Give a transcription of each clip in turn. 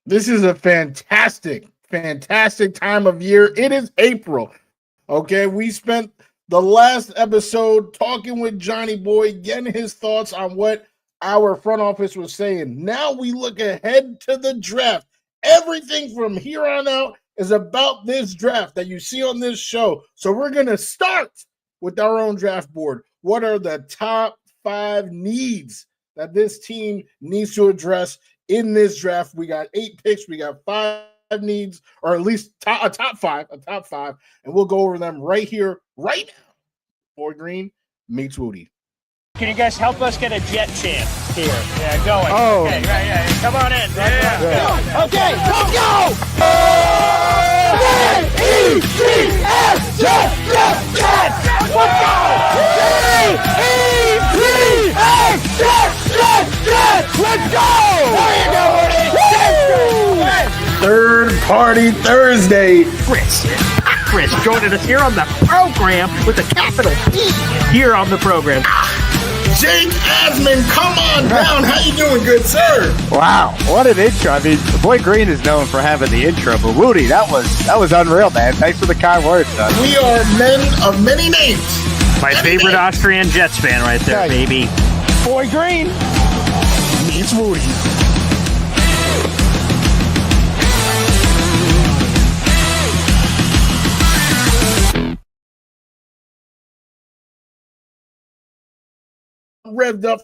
This is a fantastic time of year. It is April. Okay, we spent the last episode talking with Johnny Boy, getting his thoughts on what our front office was saying. Now we look ahead to the draft. Everything from here on out is about this draft that you see on this show. So we're going to start with our own draft board. What are the top 5 needs that this team needs to address in this draft? We got 8 picks. We got 5 needs, or at least a top five, and we'll go over them right here, right now. Boy Green meets Wudi. Can you guys help us get a jet chant here? Yeah, going. Oh. Okay, right, yeah. Come on in. Yeah. Okay, let's go! J-E-T-S, jet! Let's go! J-E-T-S, jet! Let's go! There you go, Wudi! Third Party Thursday. Chris joining us here on the program with a capital P here on the program. Jake Asman, come on down. How you doing, good sir? Wow, what an intro. I mean, Boy Green is known for having the intro, but Wudi, that was unreal, man. Thanks for the kind words, son. We are men of many names. My favorite Austrian Jets fan right there, baby. Boy Green meets Wudi. Revved up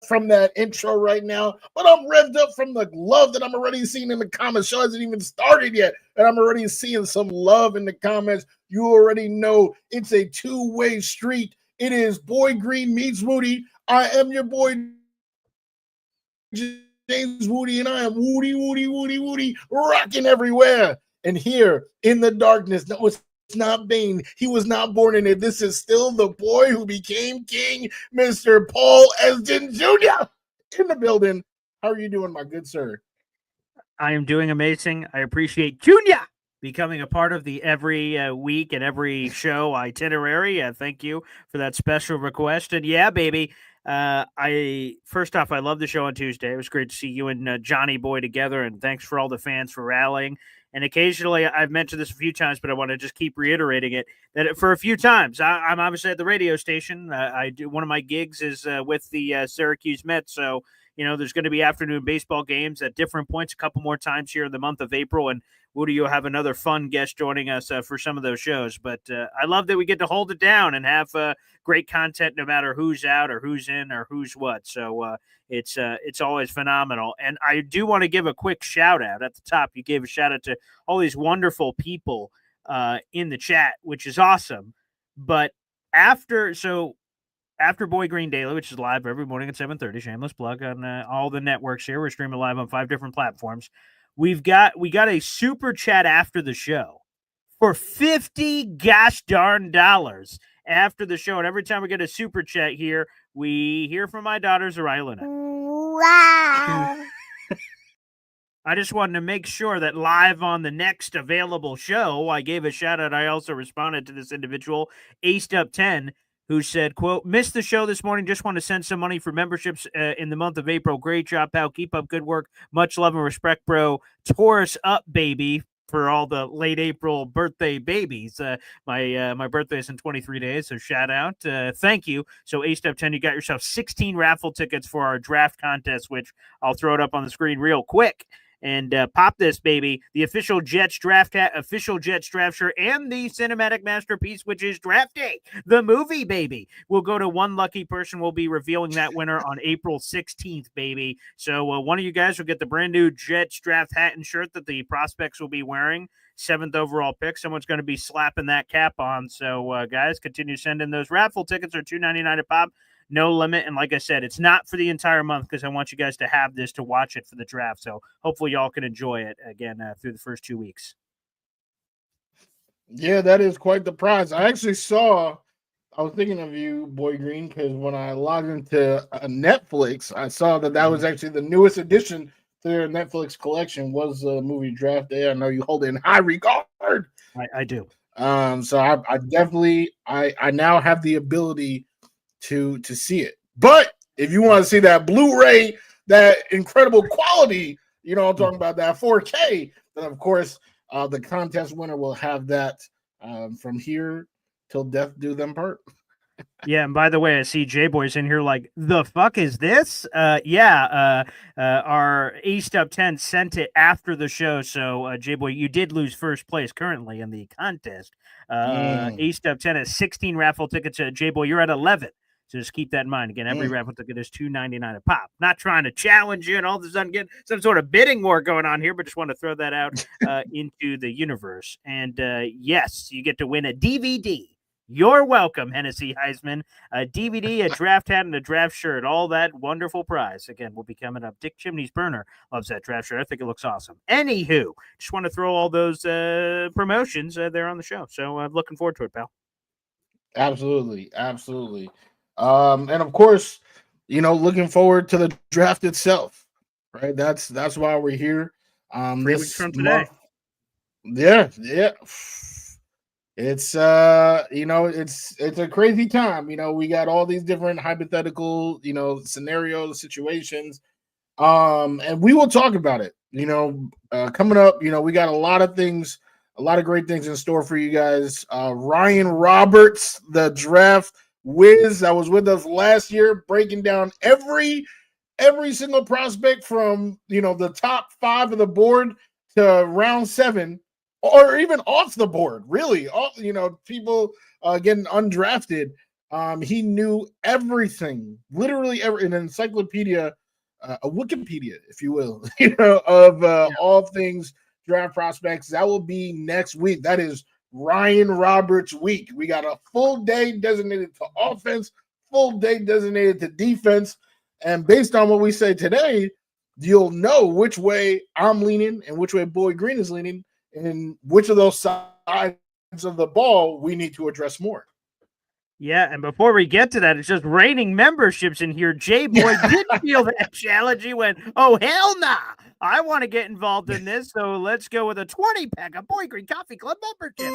from that intro right now, but I'm revved up from the love that I'm already seeing in the comments. Show hasn't even started yet, and I'm already seeing some love in the comments. You already know it's a two-way street. It is Boy Green meets Wudi. I am your boy James Wudi, and I am Wudi, rocking everywhere. And here in the darkness, no, it's not Bane. He was not born in it. This is still the boy who became king, Mr. Paul Esden Jr. in the building. How are you doing, my good sir? I am doing amazing. I appreciate Junior becoming a part of the every week and every show itinerary. Thank you for that special request. And yeah, baby, first off, I love the show on Tuesday. It was great to see you and Johnny Boy together, and thanks for all the fans for rallying. And occasionally, I've mentioned this a few times, but I want to just keep reiterating it, that for a few times, I'm obviously at the radio station. I do one of my gigs is with the Syracuse Mets, so there's going to be afternoon baseball games at different points, a couple more times here in the month of April, and Wudi, you'll have another fun guest joining us for some of those shows. But I love that we get to hold it down and have great content no matter who's out or who's in or who's what. So it's always phenomenal. And I do want to give a quick shout out at the top. You gave a shout out to all these wonderful people in the chat, which is awesome. But after Boy Green Daily, which is live every morning at 7:30, shameless plug on all the networks here. We're streaming live on 5 different platforms. We got a super chat after the show for $50 gosh darn dollars after the show. And every time we get a super chat here, we hear from my daughter, Zaraya. Wow. I just wanted to make sure that live on the next available show, I gave a shout out. I also responded to this individual, Aced Up 10, who said, quote, missed the show this morning. Just want to send some money for memberships in the month of April. Great job, pal. Keep up good work. Much love and respect, bro. Taurus up, baby, for all the late April birthday babies. My birthday is in 23 days, so shout out. Thank you. So Aced Up 10, you got yourself 16 raffle tickets for our draft contest, which I'll throw it up on the screen real quick. And pop this, baby. The official Jets draft hat, official Jets draft shirt, and the cinematic masterpiece, which is Draft Day, the movie, baby. We'll go to one lucky person. We'll be revealing that winner on April 16th, baby. So one of you guys will get the brand new Jets draft hat and shirt that the prospects will be wearing. 7th overall pick. Someone's going to be slapping that cap on. So, guys, continue sending those raffle tickets. Are $2.99 a pop. No limit. And like I said, it's not for the entire month because I want you guys to have this to watch it for the draft. So hopefully y'all can enjoy it again through the first 2 weeks. Yeah, that is quite the prize. I was thinking of you, Boy Green, because when I logged into Netflix, I saw that was actually the newest addition to their Netflix collection was the movie Draft Day. I know you hold it in high regard. I do. So I definitely now have the ability to see it. But if you want to see that Blu-ray, that incredible quality, You know, I'm talking about that 4K. Then, of course, the contest winner will have that from here till death do them part. Yeah, and by the way, I see J Boy's in here like, the fuck is this? Our East Up 10 sent it after the show. So, J Boy, you did lose first place currently in the contest. East Up 10 has 16 raffle tickets. J Boy, you're at 11. So just keep that in mind. Again, every raffle ticket is $2.99 a pop. Not trying to challenge you and all of a sudden get some sort of bidding war going on here, but just want to throw that out into the universe. And yes, you get to win a DVD. You're welcome, Hennessy Heisman. A DVD, a draft hat, and a draft shirt. All that wonderful prize. Again, will be coming up. Dick Chimney's Burner loves that draft shirt. I think it looks awesome. Anywho, just want to throw all those promotions there on the show. So I'm looking forward to it, pal. Absolutely. Absolutely. And of course, you know, looking forward to the draft itself, right? That's why we're here. 3 This weeks from today. Month. Yeah. It's you know, it's a crazy time. You know, we got all these different hypothetical, you know, scenarios, situations. And we will talk about it. You know, coming up, you know, we got a lot of things, a lot of great things in store for you guys. Ryan Roberts, the draft whiz that was with us last year, breaking down every single prospect from, you know, the top 5 of the board to round 7. Or even off the board, really. You know, people getting undrafted. He knew everything, literally an encyclopedia, a Wikipedia, if you will, you know, of all things draft prospects. That will be next week. That is Ryan Roberts week. We got a full day designated to offense, full day designated to defense. And based on what we say today, you'll know which way I'm leaning and which way Boy Green is leaning, and which of those sides of the ball we need to address more. Yeah, and before we get to that, it's just raining memberships in here. J-Boy did feel that challenge. He went, oh, hell nah. I want to get involved in this, so let's go with a 20-pack of Boy Green Coffee Club membership.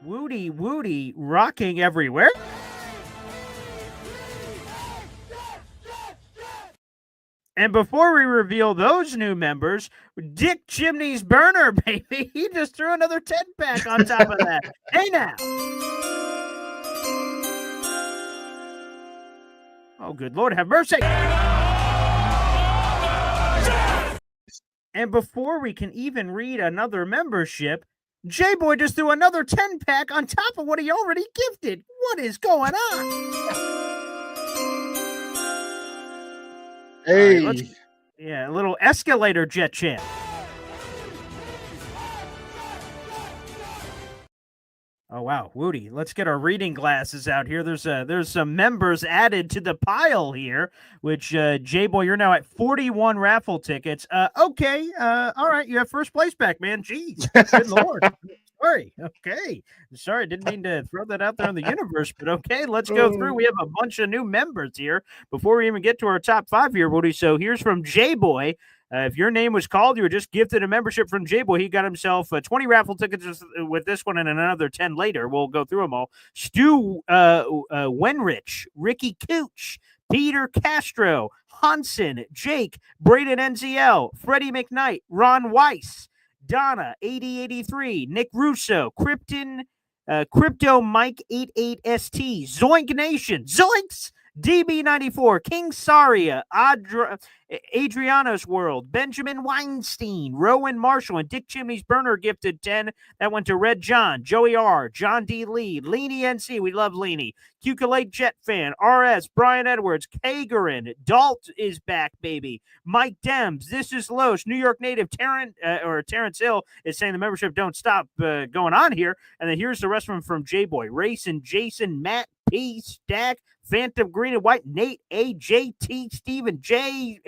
Wudi, rocking everywhere. And before we reveal those new members, Dick Chimney's Burner, baby, he just threw another 10-pack on top of that. Hey, now. Oh, good Lord, have mercy. And before we can even read another membership, J-Boy just threw another 10-pack on top of what he already gifted. What is going on? Hey, right, a little escalator jet chant. Oh wow, Wudi, let's get our reading glasses out here. There's some members added to the pile here, which J-Boy, you're now at 41 raffle tickets. Okay, all right, you have first place back, man. Jeez, good Lord. Sorry. Okay. Sorry, didn't mean to throw that out there in the universe, but okay, let's go through. We have a bunch of new members here before we even get to our top 5 here, Woody. So here's from J-Boy. If your name was called, you were just gifted a membership from J-Boy. He got himself 20 raffle tickets with this one and another 10 later. We'll go through them all. Stu Wenrich, Ricky Cooch, Peter Castro, Hansen, Jake, Braden NZL, Freddie McKnight, Ron Weiss, Donna 8083, Nick Russo, Crypto Mike 88ST, Zoink Nation, Zoinks, DB94, King Saria, Adriano's World, Benjamin Weinstein, Rowan Marshall, and Dick Chimney's Burner gifted 10. That went to Red John, Joey R, John D. Lee, Leany NC, we love Leany, Cuculate Jet Fan, RS, Brian Edwards, Kagerin, Dalt is back, baby, Mike Dems, This is Los, New York native Terrence Hill is saying the membership don't stop going on here. And then here's the rest of them from J-Boy, Racing, Jason, Matt P, Stack, Phantom Green and White, Nate A, JT, Stephen James,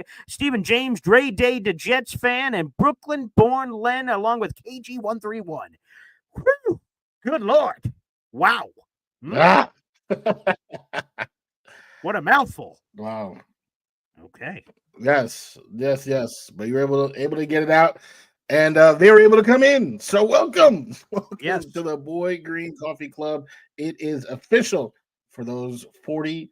Dre Day, the Jets fan, and Brooklyn born Len, along with KG131. Whew. Good Lord. Wow. Ah. What a mouthful. Wow. Okay. Yes. But you were able to get it out, and they were able to come in. So welcome Yes. to the Boy Green Coffee Club. It is official for those 40,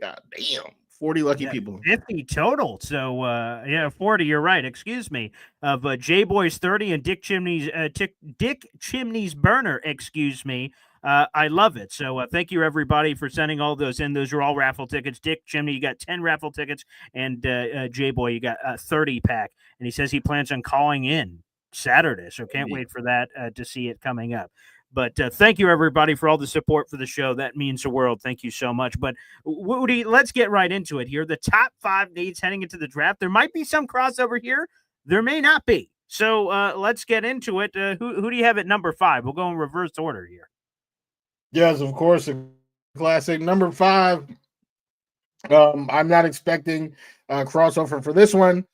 goddamn, 40 lucky people. 50 total. So, 40. You're right. Excuse me. Of J Boy's 30 and Dick Chimney's burner. Excuse me. I love it. So, thank you everybody for sending all those in. Those are all raffle tickets. Dick Chimney, you got 10 raffle tickets, and J Boy, you got a 30 pack. And he says he plans on calling in Saturday. So, can't wait for that to see it coming up. But thank you, everybody, for all the support for the show. That means the world. Thank you so much. But, Wudi, let's get right into it here. The top 5 needs heading into the draft. There might be some crossover here. There may not be. So let's get into it. Who do you have at number 5? We'll go in reverse order here. Yes, of course. A classic. Number 5. I'm not expecting a crossover for this one,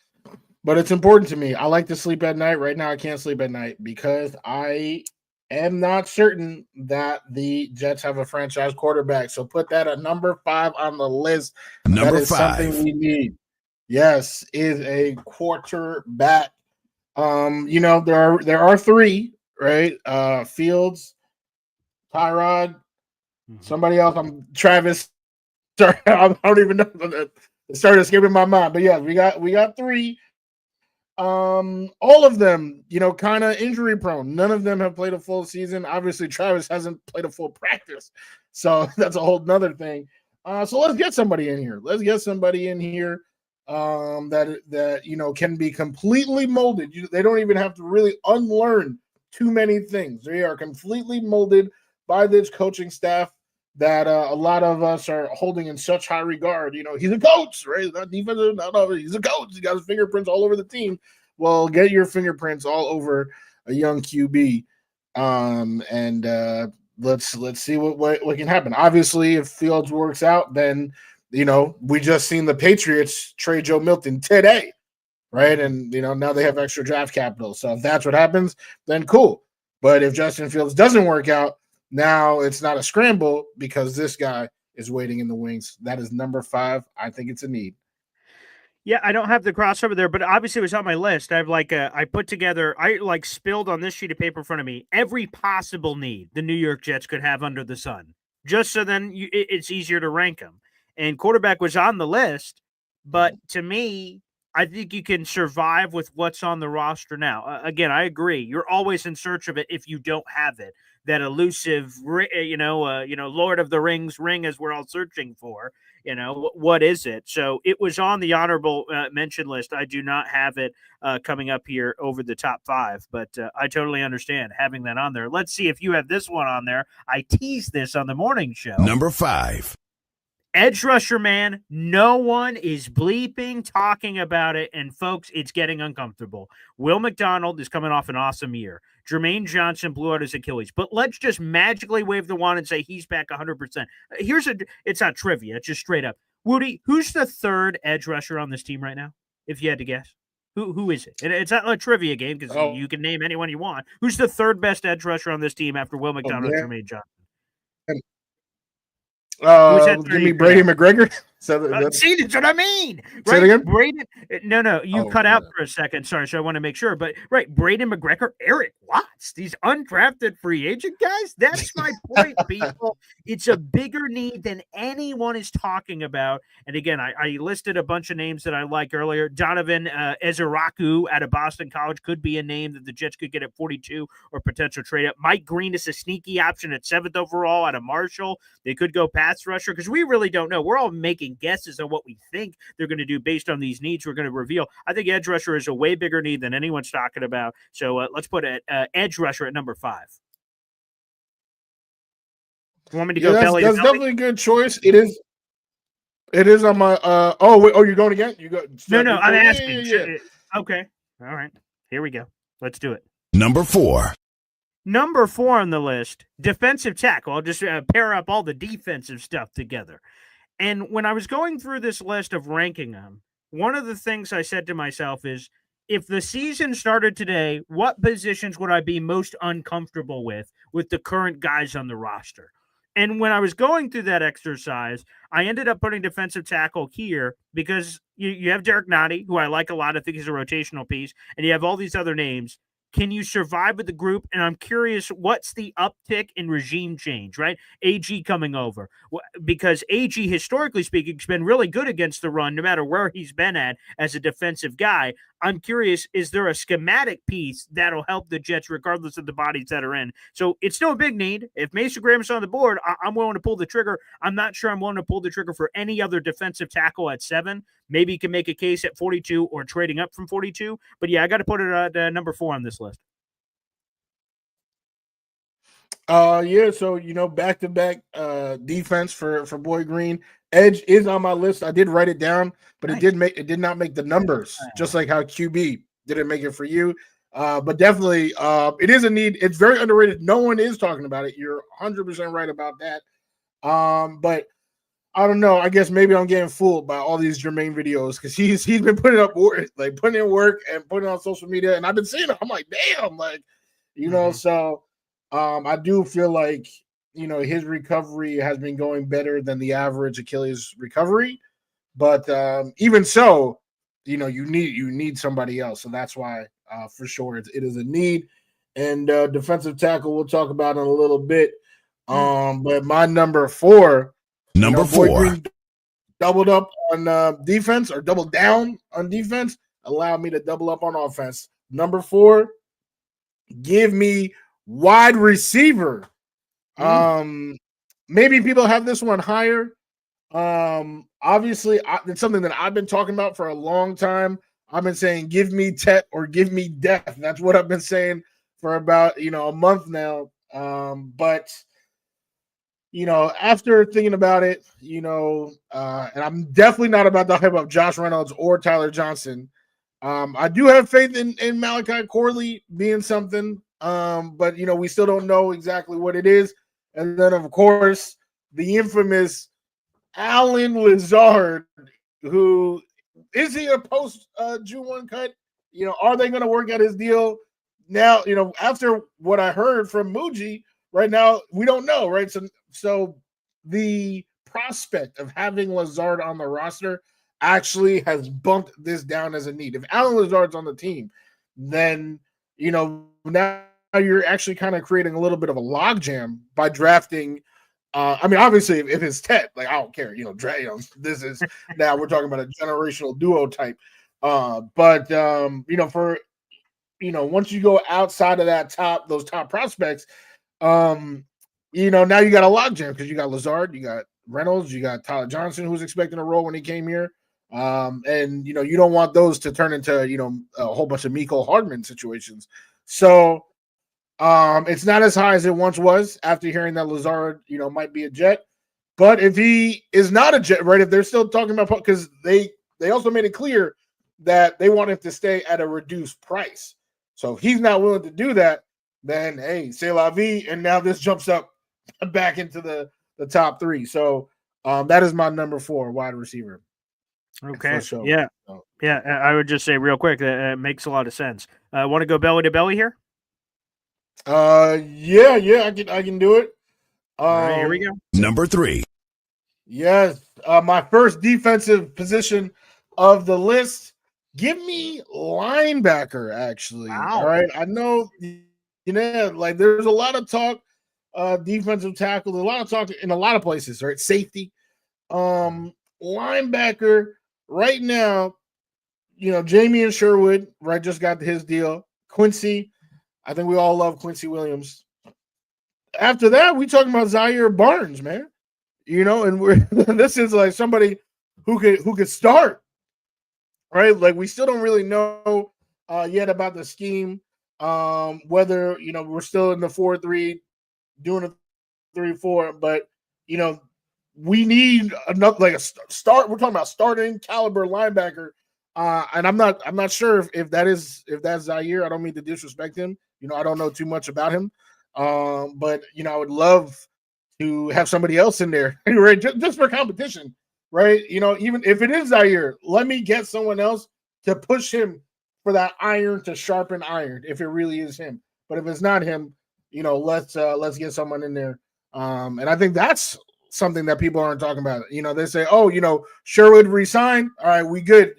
but it's important to me. I like to sleep at night. Right now, I can't sleep at night because I am not certain that the Jets have a franchise quarterback. So put that at number 5 on the list. Number that is 5. Something we need. Yes, is a quarterback. There are 3, right? Fields, Tyrod, somebody else. Travis. Sorry, I don't even know. It started escaping my mind. But yeah, we got 3. All of them, kind of injury prone. None of them have played a full season. Obviously, Travis hasn't played a full practice, so that's a whole nother thing. So let's get somebody in here. That can be completely molded. They don't even have to really unlearn too many things. They are completely molded by this coaching staff that a lot of us are holding in such high regard. He's a coach, right? He's not defensive. No, he's a coach. He got his fingerprints all over the team. Well, get your fingerprints all over a young QB, and let's see what can happen. Obviously, if Fields works out, then we just seen the Patriots trade Joe Milton today, right? And now they have extra draft capital. So if that's what happens, then cool. But if Justin Fields doesn't work out, now it's not a scramble because this guy is waiting in the wings. That is number 5. I think it's a need. Yeah, I don't have the crossover there, but obviously it was on my list. I have spilled on this sheet of paper in front of me every possible need the New York Jets could have under the sun, just so then it's easier to rank them. And quarterback was on the list, but to me, I think you can survive with what's on the roster now. Again, I agree. You're always in search of it if you don't have it. That elusive, Lord of the Rings ring, as we're all searching for. What is it? So it was on the honorable mention list. I do not have it coming up here over the top 5, but I totally understand having that on there. Let's see if you have this one on there. I teased this on the morning show. Number 5. Edge rusher, man, no one is bleeping talking about it, and folks, it's getting uncomfortable. Will McDonald is coming off an awesome year. Jermaine Johnson blew out his Achilles, but let's just magically wave the wand and say he's back 100%. It's not trivia, it's just straight up. Wudi, who's the 3rd edge rusher on this team right now, if you had to guess? Who is it? It's not a trivia game because you can name anyone you want. Who's the 3rd best edge rusher on this team after Will McDonald and Jermaine Johnson? Give me Brady McGregor. See, that's what I mean. Say it again? Braden. No, you cut out for a second. Sorry, so I want to make sure. But right, Braden McGregor, Eric Watts, these undrafted free agent guys. That's my point, people. It's a bigger need than anyone is talking about. And again, I listed a bunch of names that I like earlier. Donovan Ezeraku out of Boston College could be a name that the Jets could get at 42 or potential trade up. Mike Green is a sneaky option at 7th overall out of Marshall. They could go pass rusher because we really don't know. We're all making guesses on what we think they're going to do based on these needs we're going to reveal. I think edge rusher is a way bigger need than anyone's talking about. So let's put an edge rusher at number 5. You want me to go belly? That's definitely a good choice. It is on my you're going again? You go. No, I'm asking. Yeah. Okay. All right. Here we go. Let's do it. Number 4. Number 4 on the list, defensive tackle. I'll just pair up all the defensive stuff together. And when I was going through this list of ranking them, one of the things I said to myself is, if the season started today, what positions would I be most uncomfortable with the current guys on the roster? And when I was going through that exercise, I ended up putting defensive tackle here because you have Derek Nottie, who I like a lot. I think he's a rotational piece. And you have all these other names. Can you survive with the group? And I'm curious, what's the uptick in regime change, right? AG coming over. Because AG, historically speaking, has been really good against the run, no matter where he's been at as a defensive guy. I'm curious, is there a schematic piece that'll help the Jets regardless of the bodies that are in? So it's still a big need. If Mason Graham's on the board, I'm willing to pull the trigger. I'm not sure I'm willing to pull the trigger for any other defensive tackle at 7. Maybe you can make a case at 42 or trading up from 42. But yeah, I got to put it at number 4 on this list. Yeah, so back-to-back defense for Boy Green. Edge is on my list. I did write it down, but Nice. it did not make the numbers, just like how QB didn't make it for you. But definitely it is a need. It's very underrated. No one is talking about it. You're 100% right about that. But I don't know. I guess maybe I'm getting fooled by all these Jermaine videos because he's been putting up work, like putting in work and putting it on social media, and I've been seeing it. I'm like, damn, like so. I do feel like his recovery has been going better than the average Achilles recovery, but even so, you need somebody else, so that's why for sure it is a need. And defensive tackle we'll talk about in a little bit. But my number 4, Boy Green doubled up on defense or doubled down on defense, allowed me to double up on offense. Number 4, give me wide receiver. Maybe people have this one higher. Obviously, it's something that I've been talking about for a long time. I've been saying, give me Tet or give me death. That's what I've been saying for about a month now. But after thinking about it, and I'm definitely not about to hype up Josh Reynolds or Tyler Johnson. I do have faith in Malachi Corley being something. But we still don't know exactly what it is. And then of course the infamous Alan Lazard, who is he a post June 1 cut? Are they going to work out his deal now? After what I heard from Muji right now, we don't know, right? So the prospect of having Lazard on the roster actually has bumped this down as a need. If Alan Lazard's on the team, then now you're actually kind of creating a little bit of a logjam by drafting. Obviously, if it's Tet, like I don't care. This is now we're talking about a generational duo type. But for once you go outside of those top prospects, now you got a logjam because you got Lazard, you got Reynolds, you got Tyler Johnson, who's expecting a role when he came here. And you don't want those to turn into a whole bunch of Mecole Hardman situations. So it's not as high as it once was after hearing that Lazard might be a Jet. But if he is not a Jet, right, if they're still talking about, because they also made it clear that they want him to stay at a reduced price. So if he's not willing to do that, then hey, c'est la vie, and now this jumps up back into the top 3. So that is my number 4 wide receiver. Okay. Yeah. I would just say real quick that it makes a lot of sense. Want to go belly to belly here? Yeah, I can do it. All right, here we go. Number 3. Yes, my first defensive position of the list. Give me linebacker, actually. Wow. All right, I know, like there's a lot of talk, defensive tackle, a lot of talk in a lot of places, right? Safety, linebacker. Right now, Jamie and Sherwood, right, just got his deal. Quincy, I think we all love Quincy Williams. After that, we talking about Zaire Barnes, man. And we're this is like somebody who could start, right? Like we still don't really know yet about the scheme, whether we're still in the 4-3, doing a 3-4, but we need enough like a start. We're talking about starting caliber linebacker, and I'm not sure if that's Zaire. I don't mean to disrespect him. I don't know too much about him, but I would love to have somebody else in there, right? Just for competition, right? Even if it is Zaire, let me get someone else to push him for that iron to sharpen iron. If it really is him, but if it's not him, let's get someone in there. And I think that's something that people aren't talking about. They say, Sherwood resign. All right, we good.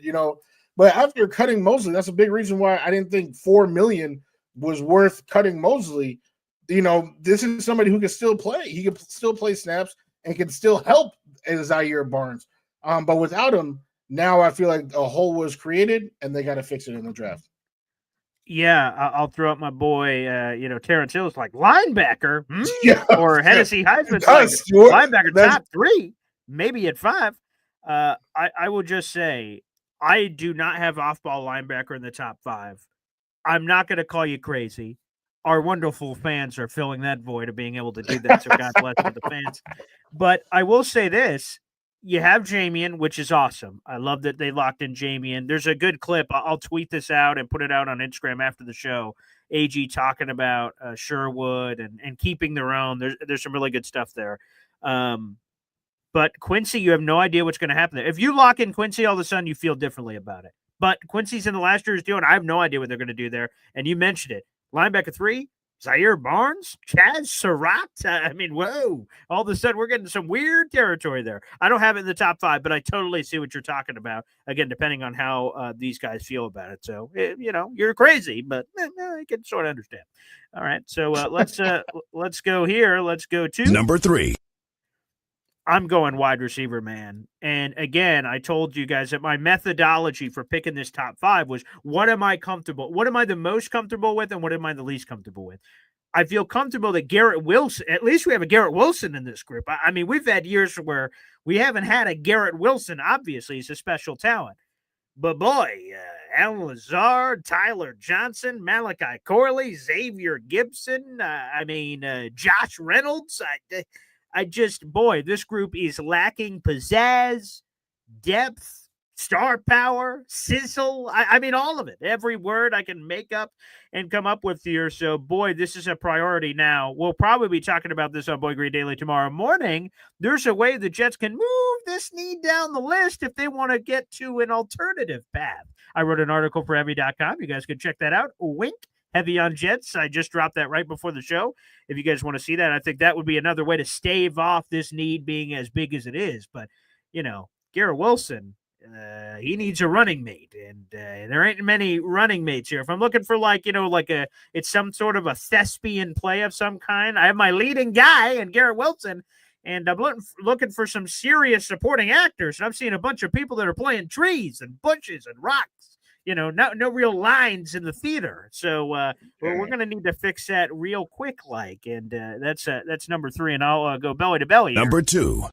But after cutting Mosley, that's a big reason why I didn't think $4 million was worth cutting Mosley, this is somebody who can still play. He can still play snaps and can still help Zaire Barnes. But without him, now I feel like a hole was created and they got to fix it in the draft. Yeah, I'll throw up my boy, Terrence Hill's like linebacker, Yeah, or Hennessy Heisman's linebacker top 3, maybe at 5. I will just say I do not have off-ball linebacker in the top 5. I'm not going to call you crazy. Our wonderful fans are filling that void of being able to do that, so God bless to the fans. But I will say this. You have Jamian, which is awesome. I love that they locked in Jamian. There's a good clip. I'll tweet this out and put it out on Instagram after the show. AG talking about Sherwood and keeping their own. There's some really good stuff there. But Quincy, you have no idea what's going to happen there. If you lock in Quincy, all of a sudden you feel differently about it. But Quincy's in the last year's deal, and I have no idea what they're going to do there. And you mentioned it. Linebacker 3, Zaire Barnes, Chaz Surratt. I mean, whoa. All of a sudden, we're getting some weird territory there. I don't have it in the top 5, but I totally see what you're talking about. Again, depending on how these guys feel about it. So, you're crazy, but I can sort of understand. All right, so let's go here. Let's go to number 3. I'm going wide receiver, man. And again, I told you guys that my methodology for picking this top 5 was what am I comfortable? What am I the most comfortable with, and what am I the least comfortable with? I feel comfortable that Garrett Wilson, at least we have a Garrett Wilson in this group. I mean, we've had years where we haven't had a Garrett Wilson. Obviously, he's a special talent. But boy, Alan Lazard, Tyler Johnson, Malachi Corley, Xavier Gibson, Josh Reynolds. This group is lacking pizzazz, depth, star power, sizzle. I mean, all of it. Every word I can make up and come up with here. So, boy, this is a priority now. We'll probably be talking about this on Boy Green Daily tomorrow morning. There's a way the Jets can move this need down the list if they want to get to an alternative path. I wrote an article for Heavy.com. You guys can check that out. Wink. Heavy on Jets. I just dropped that right before the show. If you guys want to see that, I think that would be another way to stave off this need being as big as it is. But, Garrett Wilson, he needs a running mate, and there ain't many running mates here. If I'm looking for it's some sort of a thespian play of some kind, I have my leading guy and Garrett Wilson, and I'm looking for some serious supporting actors. And I'm seeing a bunch of people that are playing trees and bushes and rocks. No real lines in the theater. So we're going to need to fix that real quick, and that's number 3. And I'll go belly to belly. Number 2.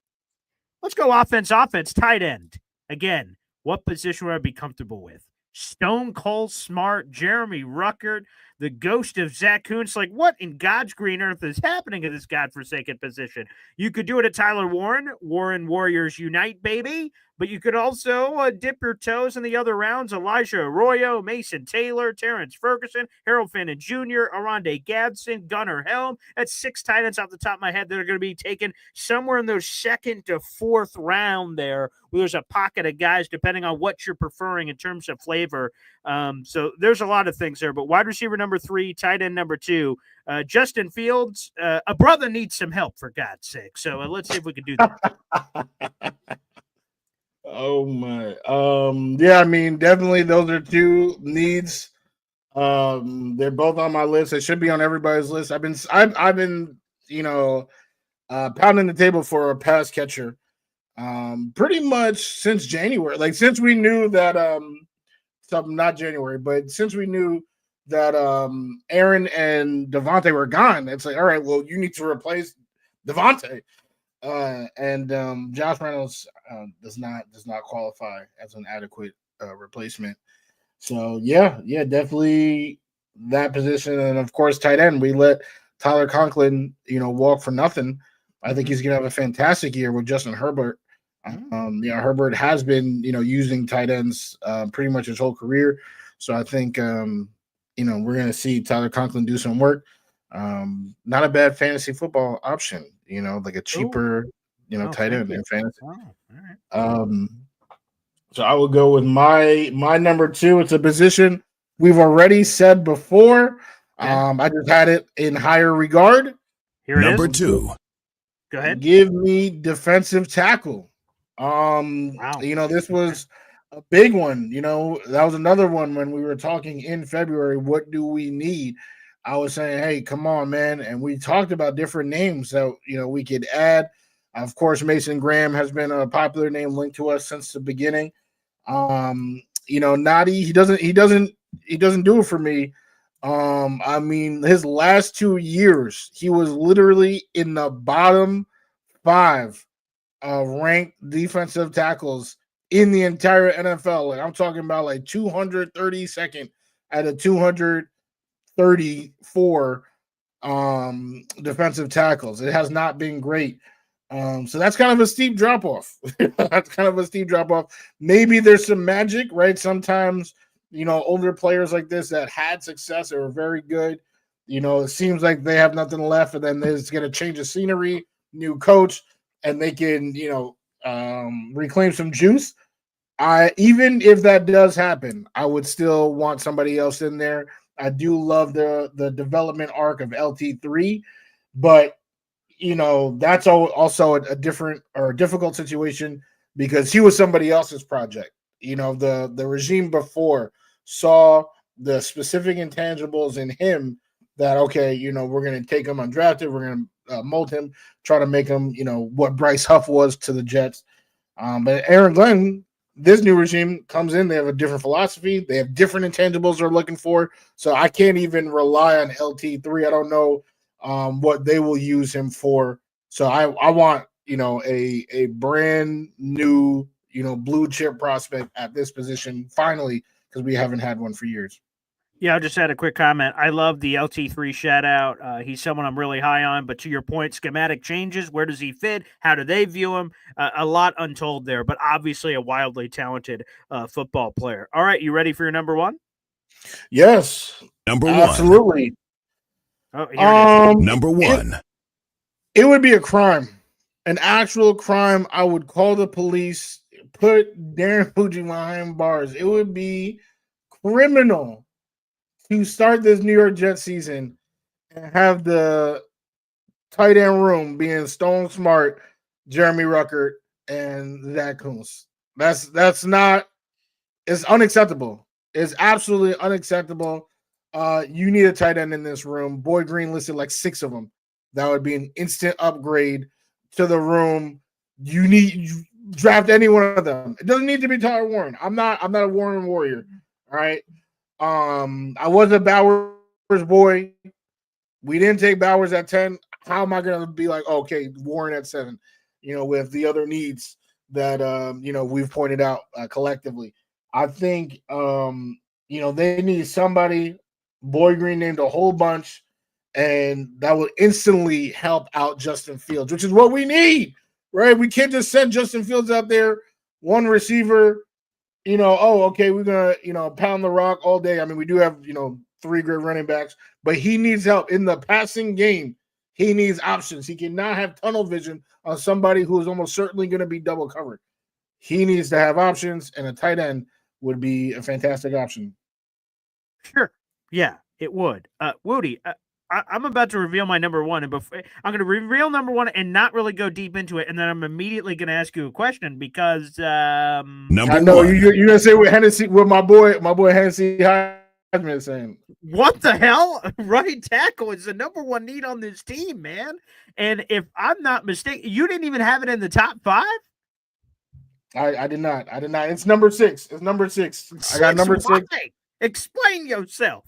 Let's go offense, tight end. Again, what position would I be comfortable with? Stone Cold Smart, Jeremy Ruckert, the ghost of Zach Kuntz. Like, what in God's green earth is happening at this godforsaken position? You could do it at Tyler Warren. Warriors unite, baby. But you could also dip your toes in the other rounds. Elijah Arroyo, Mason Taylor, Terrence Ferguson, Harold Fannin Jr., Aronde Gadsden, Gunnar Helm. That's 6 tight ends off the top of my head that are going to be taken somewhere in those 2nd to 4th round there. Where there's a pocket of guys depending on what you're preferring in terms of flavor. So there's a lot of things there. But wide receiver number 3, tight end number 2, Justin Fields. A brother needs some help, for God's sake. So let's see if we can do that. Oh my. Yeah, I mean, definitely those are 2 needs. They're both on my list. They should be on everybody's list. I've been pounding the table for a pass catcher. Pretty much since January. Like, since we knew that not January, but since we knew that Aaron and Devontae were gone, it's like, all right, well, you need to replace Devontae. And Josh Reynolds does not qualify as an adequate replacement. So yeah, definitely that position, and of course tight end. We let Tyler Conklin, walk for nothing. I think he's gonna have a fantastic year with Justin Herbert. Herbert has been using tight ends pretty much his whole career. So I think we're gonna see Tyler Conklin do some work. Not a bad fantasy football option. Like a cheaper, tight end in fantasy. Oh, all right. So I will go with my number 2. It's a position we've already said before. Okay. I just had it in higher regard. Here it is. Number 2. Go ahead. Give me defensive tackle. Wow. This was a big one. That was another one when we were talking in February. What do we need? I was saying, hey, come on, man. And we talked about different names that, we could add. Of course, Mason Graham has been a popular name linked to us since the beginning. Nadi, he doesn't do it for me. I mean, his last 2 years, he was literally in the bottom 5 ranked defensive tackles in the entire NFL. Like, I'm talking about like 232nd out of 234 defensive tackles. It has not been great. So that's kind of a steep drop off. Maybe there's some magic, right? Sometimes, older players like this that had success or were very good, it seems like they have nothing left, and then there's going to change the scenery, new coach, and they can, reclaim some juice. Even if that does happen, I would still want somebody else in there. I do love the development arc of LT3, but that's also a different or a difficult situation because he was somebody else's project. The regime before saw the specific intangibles in him that, okay, we're going to take him undrafted, we're going to mold him, try to make him, what Bryce Huff was to the Jets. But Aaron Glenn, this new regime comes in, they have a different philosophy, they have different intangibles they're looking for. So I can't even rely on LT3. I don't know what they will use him for. So I want, a brand new, blue chip prospect at this position finally, because we haven't had one for years. Yeah, I'll just add a quick comment. I love the LT3 shout out. He's someone I'm really high on, but to your point, schematic changes. Where does he fit? How do they view him? A lot untold there, but obviously a wildly talented football player. All right, you ready for your number one? Yes. Number one. Absolutely. Oh, here it is. Number one. It would be a crime, an actual crime. I would call the police, put Darren Wudi behind bars. It would be criminal to start this New York Jets season and have the tight end room being Stone Smart, Jeremy Ruckert, and Zach Kuntz. That's not. It's unacceptable. It's absolutely unacceptable. You need a tight end in this room. Boy Green listed like 6 of them. That would be an instant upgrade to the room. You draft any one of them. It doesn't need to be Tyler Warren. I'm not a Warren warrior. All right. I was a Bowers boy. We didn't take Bowers at 10. How am I gonna be like, okay, Warren at 7? With the other needs that we've pointed out collectively. I think they need somebody. Boy Green named a whole bunch, and that would instantly help out Justin Fields, which is what we need, right? We can't just send Justin Fields out there, one receiver, okay, we're gonna, pound the rock all day. I mean, we do have, 3 great running backs, but he needs help in the passing game. He needs options. He cannot have tunnel vision on somebody who is almost certainly going to be double covered. He needs to have options, and a tight end would be a fantastic option. Sure. Yeah, it would. Wudi, I'm about to reveal my number one, and before I'm going to reveal number one and not really go deep into it, and then I'm immediately going to ask you a question because Number I know one. you're gonna say what my boy Hennessy Heisman is saying. What the hell? Right tackle is the number one need on this team, man. And if I'm not mistaken, you didn't even have it in the top 5. I did not. It's number 6. It's number 6. I got number 6. Why? Explain yourself.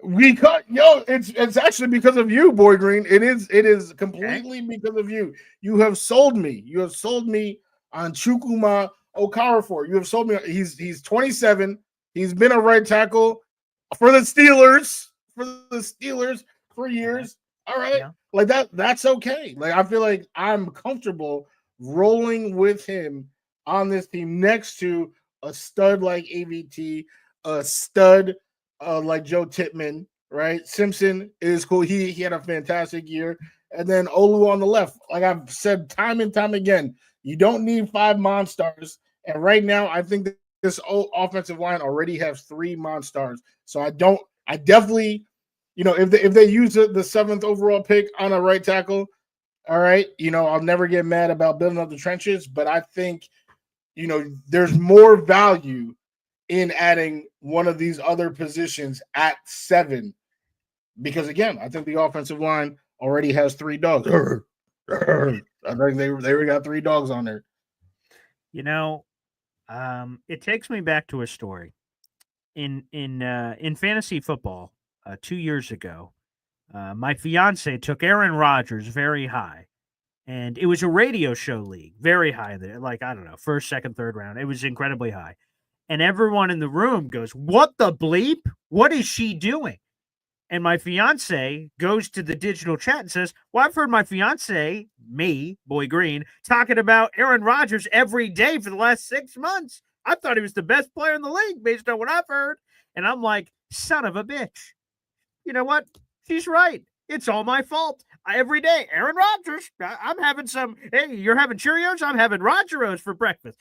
It's actually because of you, Boy Green. It is completely because of you. You have sold me. You have sold me on Chukwuma Okorafor. You have sold me. He's 27. He's been a right tackle for the Steelers for years. All right. Yeah. Like that's okay. Like I feel like I'm comfortable rolling with him on this team next to a stud like AVT, a stud like Joe Tippmann, right? Simpson is cool. He had a fantastic year. And then Olu on the left. Like I've said time and time again, you don't need 5 monsters. And right now, I think that this offensive line already has 3 monsters. So I definitely, if they use the 7th overall pick on a right tackle, all right, I'll never get mad about building up the trenches. But I think there's more value in adding one of these other positions at 7 because, again, I think the offensive line already has 3 dogs. I think they already got 3 dogs on there. It takes me back to a story in fantasy football 2 years ago. My fiance took Aaron Rodgers very high, and it was a radio show league, very high there, like, I don't know, first, second, third round. It was incredibly high. And everyone in the room goes, "What the bleep? What is she doing?" And my fiance goes to the digital chat and says, "Well, I've heard my fiance, me, Boy Green, talking about Aaron Rodgers every day for the last 6 months. I thought he was the best player in the league based on what I've heard." And I'm like, son of a bitch. You know what? She's right. It's all my fault. Every day, Aaron Rodgers. I'm having some. Hey, you're having Cheerios. I'm having Rodgeros for breakfast.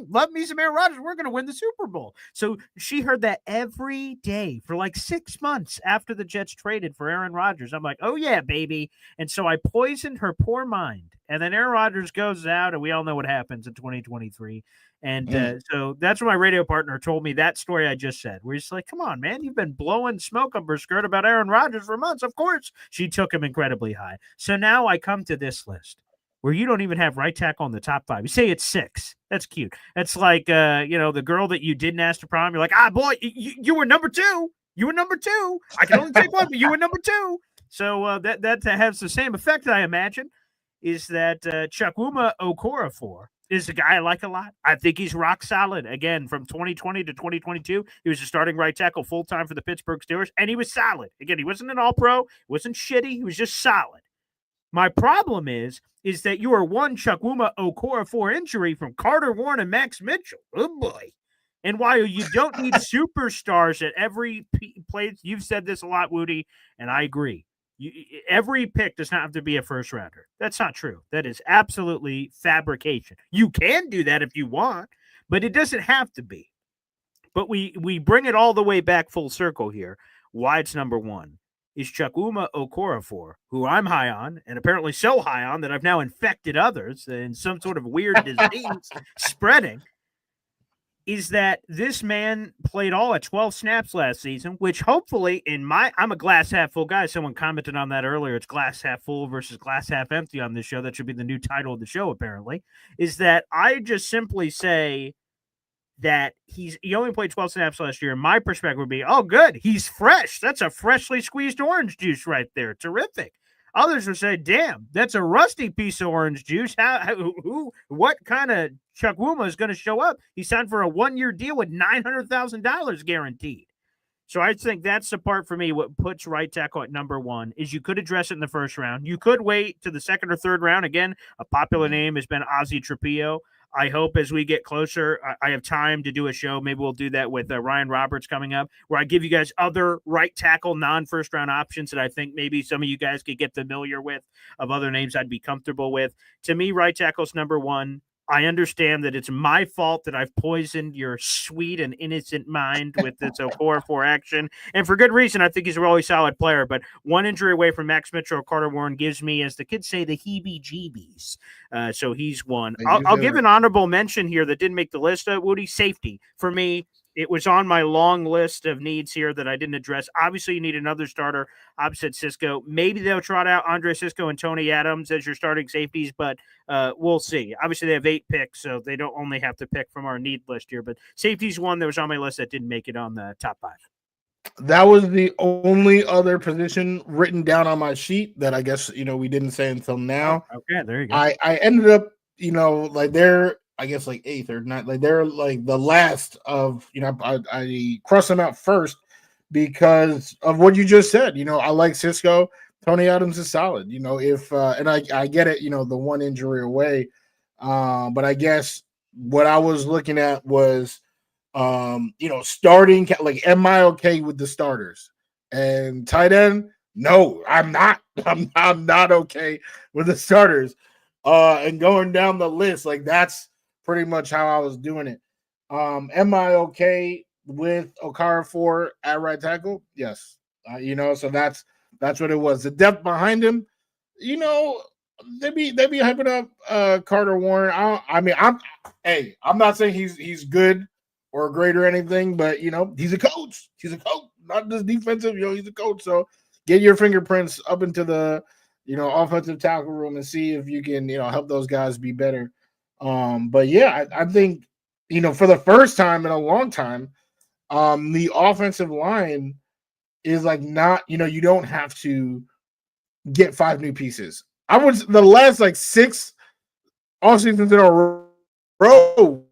Love me some Aaron Rodgers. We're going to win the Super Bowl. So she heard that every day for like 6 months after the Jets traded for Aaron Rodgers. I'm like, oh yeah, baby. And so I poisoned her poor mind. And then Aaron Rodgers goes out, and we all know what happens in 2023. And so that's what my radio partner told me that story I just said, where he's like, come on, man, you've been blowing smoke up her skirt about Aaron Rodgers for months. Of course, she took him incredibly high. So now I come to this list where you don't even have right tackle in the top 5. You say it's 6. That's cute. That's like, the girl that you didn't ask to prom. You're like, boy, you were number 2. You were number 2. I can only take one, but you were number 2. So that has the same effect, I imagine, is that Chukwuma Okorafor is a guy I like a lot. I think he's rock solid. Again, from 2020 to 2022, he was a starting right tackle full-time for the Pittsburgh Steelers, and he was solid. Again, he wasn't an all-pro, wasn't shitty, he was just solid. My problem is that you are one Chukwuma Okorafor injury from Carter Warren and Max Mitchell. Oh, boy. And while you don't need superstars at every place, you've said this a lot, Wudi, and I agree. Every pick does not have to be a first rounder. That's not true. That is absolutely fabrication. You can do that if you want, but it doesn't have to be. But we bring it all the way back full circle here. Why it's number 1 is Chukwuma Okorafor, who I'm high on, and apparently so high on that I've now infected others in some sort of weird disease spreading. Is that this man played all at 12 snaps last season, which hopefully I'm a glass half full guy. Someone commented on that earlier. It's glass half full versus glass half empty on this show. That should be the new title of the show, apparently, is that I just simply say that he only played 12 snaps last year. And my perspective would be, oh, good. He's fresh. That's a freshly squeezed orange juice right there. Terrific. Others would say, damn, that's a rusty piece of orange juice. What kind of Chukwuma is going to show up? He signed for a 1-year deal with $900,000 guaranteed. So I think that's the part for me. What puts right tackle at number 1 is you could address it in the first round. You could wait to the second or third round. Again, a popular name has been Ozzie Trapillo. I hope as we get closer, I have time to do a show. Maybe we'll do that with Ryan Roberts coming up, where I give you guys other right tackle non-first round options that I think maybe some of you guys could get familiar with, of other names I'd be comfortable with. To me, right tackle's number 1. I understand that it's my fault that I've poisoned your sweet and innocent mind with this Okorafor action. And for good reason. I think he's a really solid player. But one injury away from Max Mitchell or Carter Warren gives me, as the kids say, the heebie-jeebies. So he's one. I'll give an honorable mention here that didn't make the list, Wudi. Safety. For me, it was on my long list of needs here that I didn't address. Obviously, you need another starter opposite Cisco. Maybe they'll trot out Andre Cisco and Tony Adams as your starting safeties, but we'll see. Obviously, they have 8 picks, so they don't only have to pick from our need list here. But safety's one that was on my list that didn't make it on the top 5. That was the only other position written down on my sheet that I guess, we didn't say until now. Oh, okay, there you go. I ended up, like they're, I guess, like 8th or 9th. Like they're like the last of, I crossed them out first because of what you just said. I like Cisco. Tony Adams is solid. If and I get it, the one injury away. But I guess what I was looking at was starting, like, am I okay with the starters? And tight end, no, I'm not. I'm not okay with the starters. And going down the list, like, that's pretty much how I was doing it. Am I okay with Okorafor at right tackle? Yes. So that's what it was. The depth behind him, they be hyping up Carter Warren. I'm not saying he's good or great or anything, but he's a coach. He's a coach, not just defensive. He's a coach. So get your fingerprints up into the offensive tackle room and see if you can help those guys be better. But yeah, I think for the first time in a long time, the offensive line is like not you don't have to get 5 new pieces. I was the last like 6 off seasons in a row.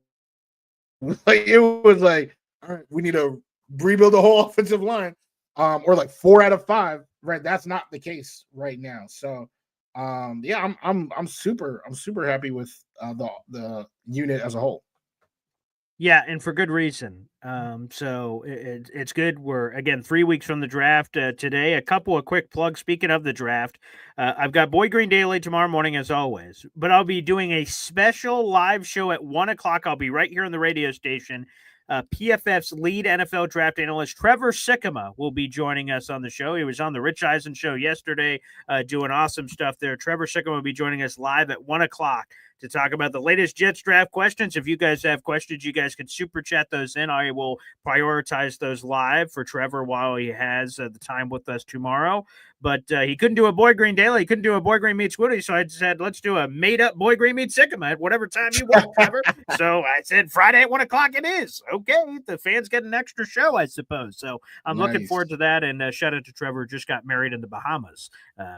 Like it was like, all right, we need to rebuild the whole offensive line. Or like 4 out of 5, right? That's not the case right now. So yeah, I'm super happy with the unit as a whole. Yeah, and for good reason. So it's good. We're again 3 weeks from the draft today. A couple of quick plugs. Speaking of the draft, I've got Boy Green Daily tomorrow morning as always, but I'll be doing a special live show at 1:00. I'll be right here on the radio station. PFF's lead NFL draft analyst Trevor Sikkema will be joining us on the show. He was on the Rich Eisen show yesterday, doing awesome stuff there. Trevor Sikkema will be joining us live at 1:00 to talk about the latest Jets draft questions. If you guys have questions, you guys can super chat those in. I will prioritize those live for Trevor while he has the time with us tomorrow. But he couldn't do a Boy Green Daily. He couldn't do a Boy Green Meets Wudi. So I said, let's do a made-up Boy Green Meets Sikkema at whatever time you want, Trevor. So I said, Friday at 1:00 it is. Okay, the fans get an extra show, I suppose. So I'm looking forward to that. And shout out to Trevor, just got married in the Bahamas.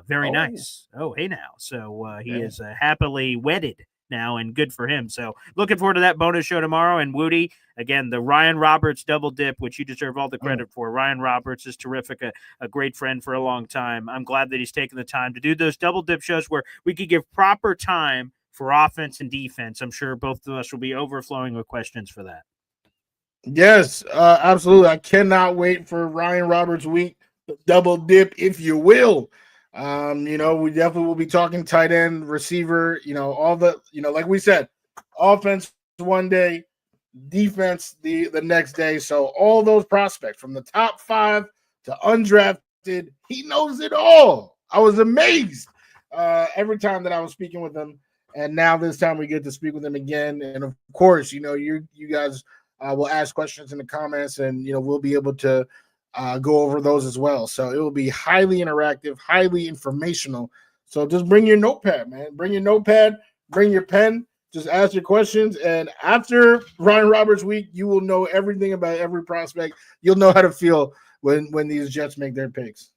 Very nice. Oh, hey now. So he is happily wedded now, and good for him. So looking forward to that bonus show tomorrow. And Wudi, again, the Ryan Roberts double dip, which you deserve all the credit for. Ryan Roberts is terrific, a great friend for a long time. I'm glad that he's taken the time to do those double dip shows where we could give proper time for offense and defense. I'm sure both of us will be overflowing with questions for that. Yes, absolutely. I cannot wait for Ryan Roberts week, the double dip, if you will. We definitely will be talking tight end, receiver, all the, like we said, offense one day, defense the next day. So all those prospects from the top 5 to undrafted, he knows it all. I was amazed every time that I was speaking with him. And now this time we get to speak with him again. And of course, you guys will ask questions in the comments, and, we'll be able to go over those as well. So it will be highly interactive, highly informational. So just bring your notepad, man. Bring your notepad, bring your pen, just ask your questions. And after Ryan Roberts week, you will know everything about every prospect. You'll know how to feel when these Jets make their picks.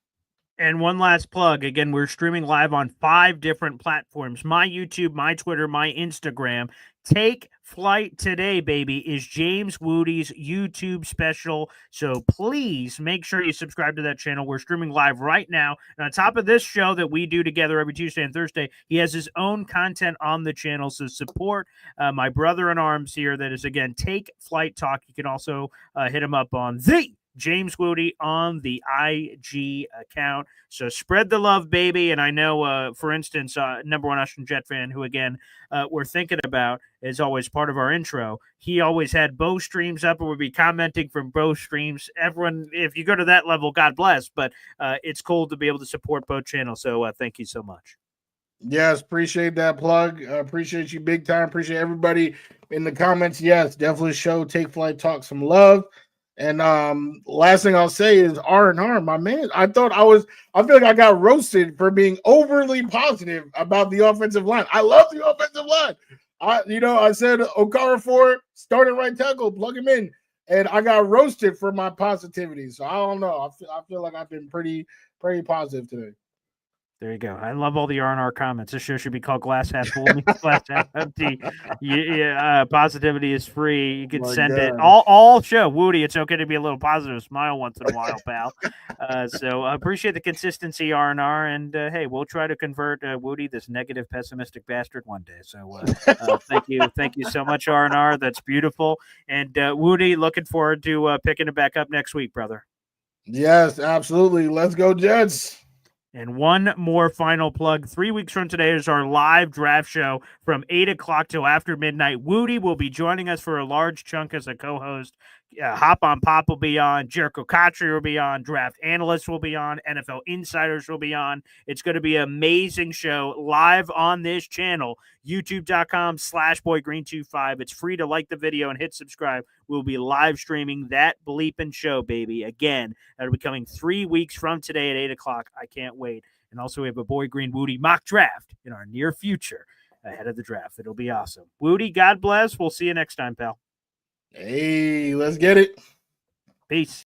And one last plug. Again, we're streaming live on 5 different platforms. My YouTube, my Twitter, my Instagram. Take Flight Today, baby, is James Wudi's YouTube special. So please make sure you subscribe to that channel. We're streaming live right now. And on top of this show that we do together every Tuesday and Thursday, he has his own content on the channel. So support my brother in arms here. That is, again, Take Flight Talk. You can also hit him up on the James Wudi on the IG account. So spread the love, baby. And I know, for instance, number one Austin Jet fan, who, again, we're thinking about, is always part of our intro. He always had both streams up and would be commenting from both streams. Everyone, if you go to that level, God bless. But it's cool to be able to support both channels. So thank you so much. Yes, appreciate that plug. Appreciate you big time. Appreciate everybody in the comments. Yes, definitely show Take Flight Talk some love. And last thing I'll say is R&R, my man. I feel like I got roasted for being overly positive about the offensive line. I love the offensive line. I said Okara starting right tackle, plug him in, and I got roasted for my positivity. So I don't know. I feel like I've been pretty positive today. There you go. I love all the R&R comments. This show should be called Glass Half Full, Glass Half Empty. Positivity is free. You can send it all show. Wudi, it's okay to be a little positive. Smile once in a while, pal. So I appreciate the consistency, R&R. And, hey, we'll try to convert Wudi, this negative, pessimistic bastard, one day. So thank you. Thank you so much, R&R. That's beautiful. And, Wudi, looking forward to picking it back up next week, brother. Yes, absolutely. Let's go, Jets. And one more final plug. 3 weeks from today is our live draft show from 8 o'clock till after midnight. Wudi will be joining us for a large chunk as a co-host. Hop on Pop will be on. Jericho Kotri will be on. Draft Analysts will be on. NFL Insiders will be on. It's going to be an amazing show live on this channel, youtube.com/boygreen25. It's free to like the video and hit subscribe. We'll be live streaming that bleeping show, baby. Again, that'll be coming 3 weeks from today at 8 o'clock. I can't wait. And also we have a Boy Green Wudi mock draft in our near future ahead of the draft. It'll be awesome. Wudi, God bless. We'll see you next time, pal. Hey, let's get it. Peace.